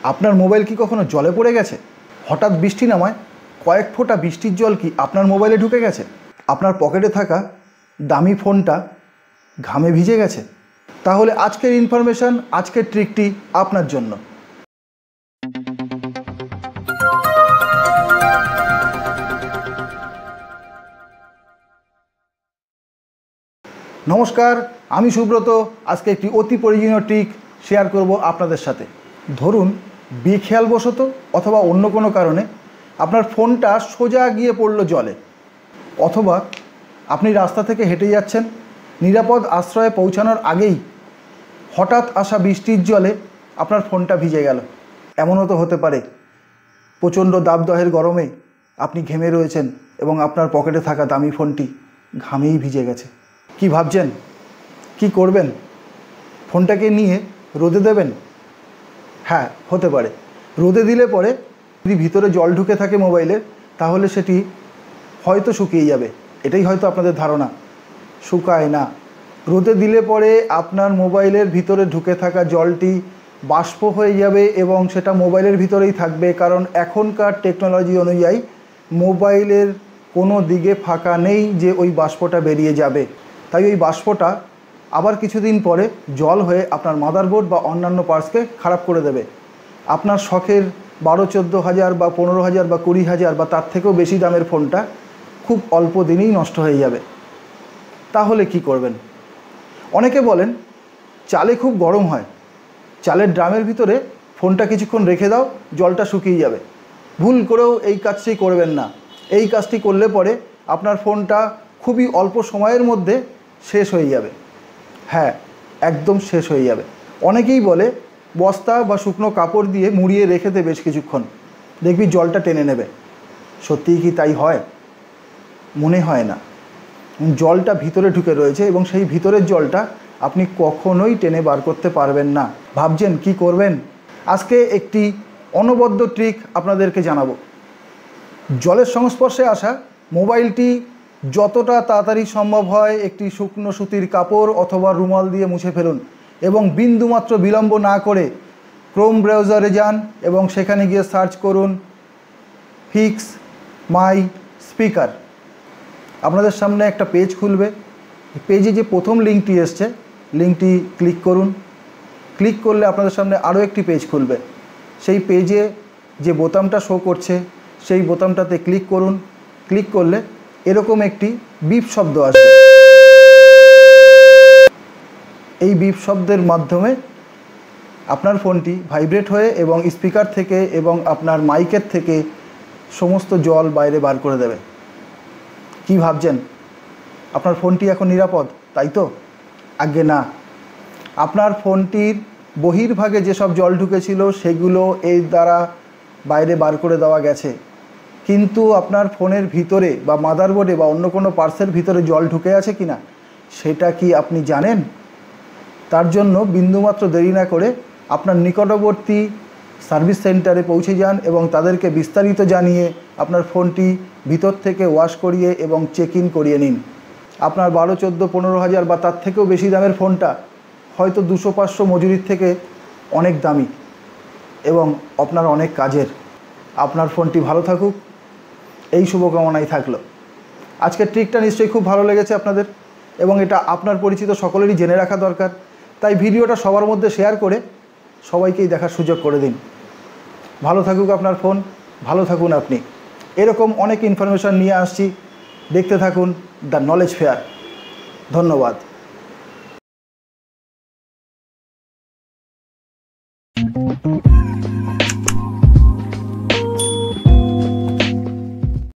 আপনার মোবাইল কি কখনো জলে পড়ে গেছে? হঠাৎ বৃষ্টি নামায় কয়েক ফোঁটা বৃষ্টির জল কি আপনার মোবাইলে ঢুকে গেছে? আপনার পকেটে থাকা দামি ফোনটা ঘামে ভিজে গেছে? তাহলে আজকের ইনফরমেশান, আজকের ট্রিকটি আপনার জন্য। নমস্কার, আমি সুব্রত। আজকে একটি অতি প্রয়োজনীয় ট্রিক শেয়ার করব আপনাদের সাথে। ধরুন বেখেয়ালবশত অথবা অন্য কোনো কারণে আপনার ফোনটা সোজা গিয়ে পড়লো জলে, অথবা আপনি রাস্তা থেকে হেঁটে যাচ্ছেন, নিরাপদ আশ্রয়ে পৌঁছানোর আগেই হঠাৎ আসা বৃষ্টির জলে আপনার ফোনটা ভিজে গেল। এমনও তো হতে পারে প্রচণ্ড দাবদাহের গরমে আপনি ঘেমে রয়েছেন এবং আপনার পকেটে থাকা দামি ফোনটি ঘামেই ভিজে গেছে। কি ভাবছেন? কি করবেন? ফোনটাকে নিয়ে রোদে দেবেন? হ্যাঁ, হতে পারে। রোদে দিলে পরে যদি ভিতরে জল ঢুকে থাকে মোবাইলের, তাহলে সেটি হয়তো শুকিয়ে যাবে। এটাই হয়তো আপনাদের ধারণা। শুকায় না। রোদে দিলে পরে আপনার মোবাইলের ভিতরে ঢুকে থাকা জলটি বাষ্প হয়ে যাবে এবং সেটা মোবাইলের ভিতরেই থাকবে, কারণ এখনকার টেকনোলজি অনুযায়ী মোবাইলের কোনো দিকে ফাঁকা নেই যে ওই বাষ্পটা বেরিয়ে যাবে। তাই ওই বাষ্পটা আবার কিছুদিন পরে জল হয়ে আপনার মাদারবোর্ড বা অন্যান্য পার্টসকে খারাপ করে দেবে। আপনার শখের 12-14 হাজার বা 15 হাজার বা 20 হাজার বা তার থেকেও বেশি দামের ফোনটা খুব অল্প দিনেই নষ্ট হয়ে যাবে। তাহলে কি করবেন? অনেকে বলেন চালে খুব গরম হয়, চালের ড্রামের ভিতরে ফোনটা কিছুক্ষণ রেখে দাও, জলটা শুকিয়ে যাবে। ভুল করেও এই কাজটি করবেন না। এই কাজটি করলে পরে আপনার ফোনটা খুবই অল্প সময়ের মধ্যে শেষ হয়ে যাবে। হ্যাঁ, একদম শেষ হয়ে যাবে। অনেকেই বলে বস্তা বা শুকনো কাপড় দিয়ে মুড়িয়ে রেখে দে বেশ কিছুক্ষণ, দেখবি জলটা টেনে নেবে। সত্যিই কি তাই হয়? মনে হয় না। জলটা ভিতরে ঢুকে রয়েছে এবং সেই ভিতরের জলটা আপনি কখনোই টেনে বার করতে পারবেন না। ভাবছেন কি করবেন? আজকে একটি অনবদ্য ট্রিক আপনাদেরকে জানাবো। জলের সংস্পর্শে আসা মোবাইলটি যতটা তাড়াতাড়ি সম্ভব হয় একটি শুকনো সুতির কাপড় অথবা রুমাল দিয়ে মুছে ফেলুন এবং বিন্দুমাত্র বিলম্ব না করে ক্রোম ব্রাউজারে যান এবং সেখানে গিয়ে সার্চ করুন ফিক্স মাই স্পিকার। আপনাদের সামনে একটা পেজ খুলবে। পেজে যে প্রথম লিঙ্কটি এসছে, লিঙ্কটি ক্লিক করুন। ক্লিক করলে আপনাদের সামনে আরও একটি পেজ খুলবে। সেই পেজে যে বোতামটা শো করছে সেই বোতামটাতে ক্লিক করুন। ক্লিক করলে এরকম একটি বিপ শব্দ আসবে। এই বিপ শব্দের মাধ্যমে আপনার ফোনটি ভাইব্রেট হয়ে এবং স্পিকার থেকে এবং আপনার মাইকের থেকে সমস্ত জল বাইরে বার করে দেবে। কি ভাবছেন? আপনার ফোনটি এখন নিরাপদ, তাই তো? আজ্ঞে না। আপনার ফোনটির বহির্ভাগে যেসব জল ঢুকেছিল সেগুলো এই দ্বারা বাইরে বার করে দেওয়া গেছে, কিন্তু আপনার ফোনের ভিতরে বা মাদারবোর্ডে বা অন্য কোনো পার্টসের ভিতরে জল ঢুকে আছে কি না সেটা কি আপনি জানেন? তার জন্য বিন্দুমাত্র দেরি না করে আপনার নিকটবর্তী সার্ভিস সেন্টারে পৌঁছে যান এবং তাদেরকে বিস্তারিত জানিয়ে আপনার ফোনটি ভিতর থেকে ওয়াশ করিয়ে এবং চেক ইন করিয়ে নিন। আপনার 12, 14, 15 হাজার বা তার থেকেও বেশি দামের ফোনটা হয়তো 200-500 মজুরির থেকে অনেক দামি এবং আপনার অনেক কাজের। আপনার ফোনটি ভালো থাকুক, এই শুভকামনাই থাকলো। আজকের ট্রিকটা নিশ্চয়ই খুব ভালো লেগেছে আপনাদের এবং এটা আপনার পরিচিত সকলেরই জেনে রাখা দরকার। তাই ভিডিওটা সবার মধ্যে শেয়ার করে সবাইকেই দেখার সুযোগ করে দিন। ভালো থাকুক আপনার ফোন, ভালো থাকুন আপনি। এরকম অনেক ইনফরমেশান নিয়ে আসছি, দেখতে থাকুন দ্য নলেজ ফেয়ার। ধন্যবাদ।